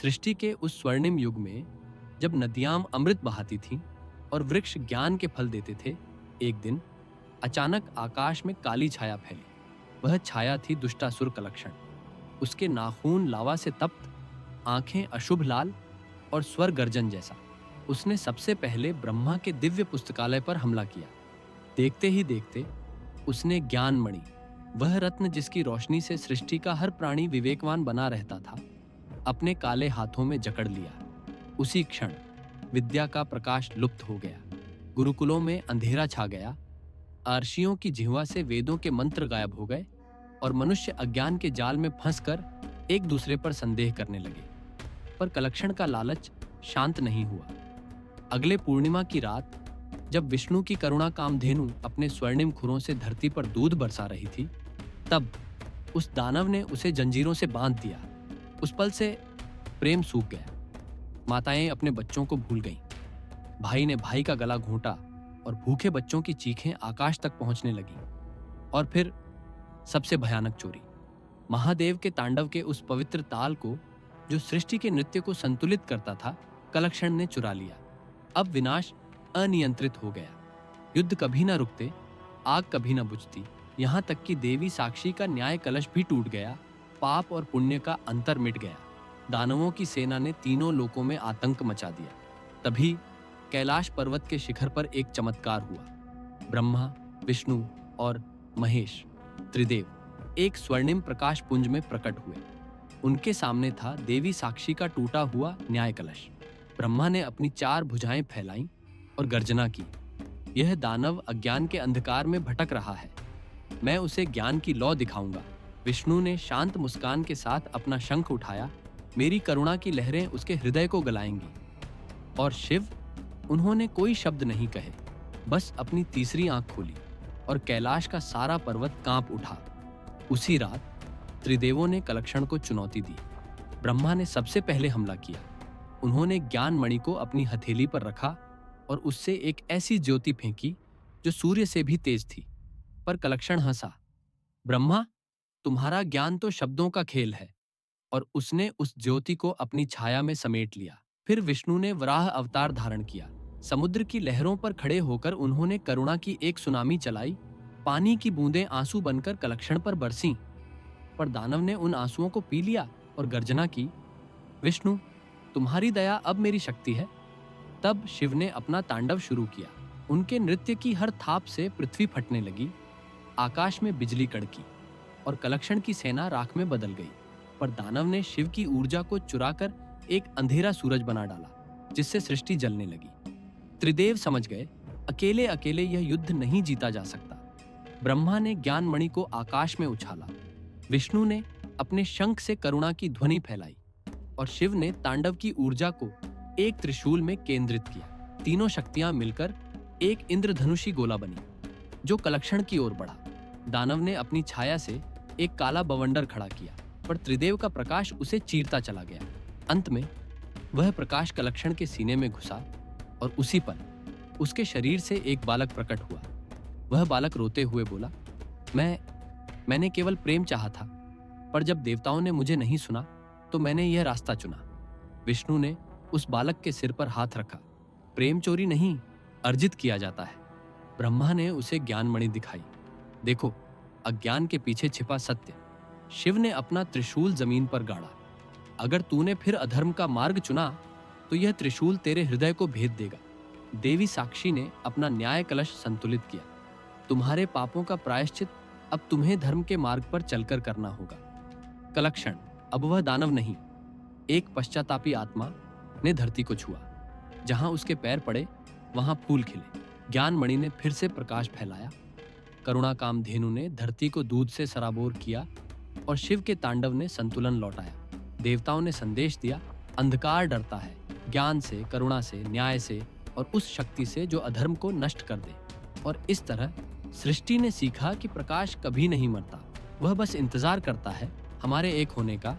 सृष्टि के उस स्वर्णिम युग में जब नदियां अमृत बहाती थीं और वृक्ष ज्ञान के फल देते थे, एक दिन अचानक आकाश में काली छाया फैली। वह छाया थी दुष्टासुर कलक्षण। उसके नाखून लावा से तप्त, आंखें अशुभ लाल और स्वर गर्जन जैसा। उसने सबसे पहले ब्रह्मा के दिव्य पुस्तकालय पर हमला किया। देखते ही देखते उसने ज्ञान मणि, वह रत्न जिसकी रोशनी से सृष्टि का हर प्राणी विवेकवान बना रहता था, अपने काले हाथों में जकड़ लिया। उसी क्षण विद्या का प्रकाश लुप्त हो गया। गुरुकुलों में अंधेरा छा गया। अर्षियों की जिह्वा से वेदों के मंत्र गायब हो गए और मनुष्य अज्ञान के जाल में फंसकर एक दूसरे पर संदेह करने लगे। पर कलक्षण का लालच शांत नहीं हुआ। अगले पूर्णिमा की रात, जब विष्णु की करुणा कामधेनु अपने स्वर्णिम खुरों से धरती पर दूध बरसा रही थी, तब उस दानव ने उसे जंजीरों से बांध दिया। उस पल से प्रेम सूख गया। माताएं अपने बच्चों को भूल गईं। भाई ने भाई का गला घोंटा और भूखे बच्चों की चीखें आकाश तक पहुंचने लगीं। और फिर सबसे भयानक चोरी, महादेव के तांडव के उस पवित्र ताल को, जो सृष्टि के नृत्य को संतुलित करता था, कलक्षण ने चुरा लिया। अब विनाश अनियंत्रित हो गया। युद्ध कभी न रुकते, आग कभी न बुझती, यहां तक कि देवी साक्षी का न्याय कलश भी टूट गया। पाप और पुण्य का अंतर मिट गया। दानवों की सेना ने तीनों लोकों में आतंक मचा दिया। तभी कैलाश पर्वत के शिखर पर एक चमत्कार हुआ। ब्रह्मा, विष्णु और महेश, त्रिदेव, एक स्वर्णिम प्रकाश पुंज में प्रकट हुए। उनके सामने था देवी साक्षी का टूटा हुआ न्याय कलश। ब्रह्मा ने अपनी 4 भुजाएं फैलाईं और गर्जना की, यह दानव अज्ञान के अंधकार में भटक रहा है, मैं उसे ज्ञान की लौ दिखाऊंगा। विष्णु ने शांत मुस्कान के साथ अपना शंख उठाया, मेरी करुणा की लहरें उसके हृदय को गलाएंगी। और शिव, उन्होंने कोई शब्द नहीं कहे, बस अपनी तीसरी आंख खोली और कैलाश का सारा पर्वत कांप उठा। उसी रात त्रिदेवों ने कलक्षण को चुनौती दी। ब्रह्मा ने सबसे पहले हमला किया। उन्होंने ज्ञान मणि को अपनी हथेली पर रखा और उससे एक ऐसी ज्योति फेंकी जो सूर्य से भी तेज थी। पर कलक्षण हंसा, ब्रह्मा, तुम्हारा ज्ञान तो शब्दों का खेल है। और उसने उस ज्योति को अपनी छाया में समेट लिया। फिर विष्णु ने वराह अवतार धारण किया। समुद्र की लहरों पर खड़े होकर उन्होंने करुणा की एक सुनामी चलाई। पानी की बूंदें आंसू बनकर कलक्षण पर बरसीं। पर दानव ने उन आंसुओं को पी लिया और गर्जना की, विष्णु, तुम्हारी दया अब मेरी शक्ति है। तब शिव ने अपना तांडव शुरू किया। उनके नृत्य की हर थाप से पृथ्वी फटने लगी। आकाश में बिजली कड़की और कलक्षण की सेना राख में बदल गई। पर दानव ने शिव की ऊर्जा को चुराकर एक अंधेरा सूरज बना डाला, जिससे सृष्टि जलने लगी। त्रिदेव समझ गए, अकेले अकेले यह युद्ध नहीं जीता जा सकता। ब्रह्मा ने ज्ञान मणि को आकाश में उछाला, विष्णु ने अपने शंख से करुणा की ध्वनि फैलाई और शिव ने तांडव की ऊर्जा को एक त्रिशूल में केंद्रित किया। तीनों शक्तियां मिलकर एक इंद्रधनुषी गोला बनी, जो कलक्षण की ओर बढ़ा। दानव ने अपनी छाया से एक काला बवंडर खड़ा किया, पर त्रिदेव का प्रकाश उसे चीरता चला गया। अंत में वह प्रकाश कलक्षण के सीने में घुसा और उसी पल उसके शरीर से एक बालक प्रकट हुआ। वह बालक रोते हुए बोला, मैंने केवल प्रेम चाहा था, पर जब देवताओं ने मुझे नहीं सुना तो मैंने यह रास्ता चुना। विष्णु ने उस बालक के सिर पर हाथ रखा, प्रेम चोरी नहीं, अर्जित किया जाता है। ब्रह्मा ने उसे ज्ञानमणि दिखाई, देखो, अज्ञान के पीछे छिपा सत्य। शिव ने अपना त्रिशूल जमीन पर गाड़ा, अगर तूने फिर अधर्म का मार्ग चुना तो यह त्रिशूल तेरे हृदय को भेद देगा। देवी साक्षी ने अपना न्याय कलश संतुलित किया, तुम्हारे पापों का प्रायश्चित अब तुम्हें धर्म के मार्ग पर चलकर करना होगा। कलक्षण अब वह दानव नहीं, एक पश्चातापी आत्मा ने धरती को छुआ। जहां उसके पैर पड़े वहां फूल खिले। ज्ञान मणि ने फिर से प्रकाश फैलाया। करुणा कामधेनु ने धरती को दूध से सराबोर किया और शिव के तांडव ने संतुलन लौटाया। देवताओं ने संदेश दिया, अंधकार डरता है ज्ञान से, करुणा से, न्याय से और उस शक्ति से जो अधर्म को नष्ट कर दे। और इस तरह सृष्टि ने सीखा कि प्रकाश कभी नहीं मरता, वह बस इंतजार करता है हमारे एक होने का,